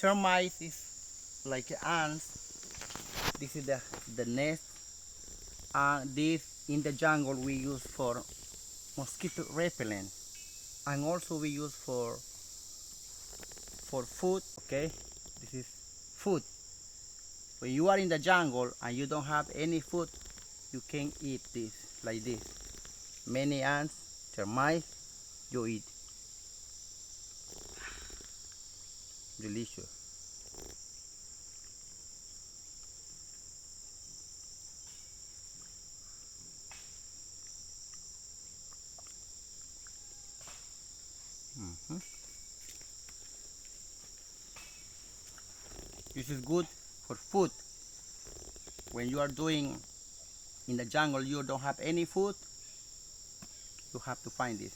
Termites is like ants. This is the nest. And this in the jungle we use for mosquito repellent. And also we use for food. Okay, this is food. When you are in the jungle and you don't have any food, you can eat this like this. Many ants, termites, you eat. Delicious. Mhm. This is good for food. When you are doing in the jungle, you don't have any food, you have to find this.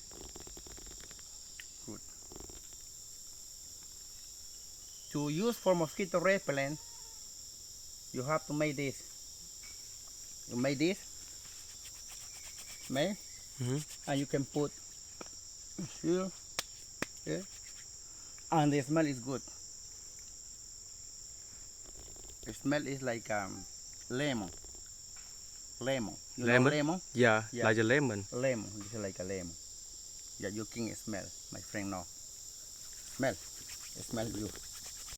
Good. To use for mosquito repellent, you have to make this. You make this, make, and you can put here, yeah, and the smell is good. The smell is like lemon. Lemon. You know lemon? Yeah, like a lemon. Lemon. This is like a lemon. Yeah, you can smell. My friend, no. Smell. Smell you.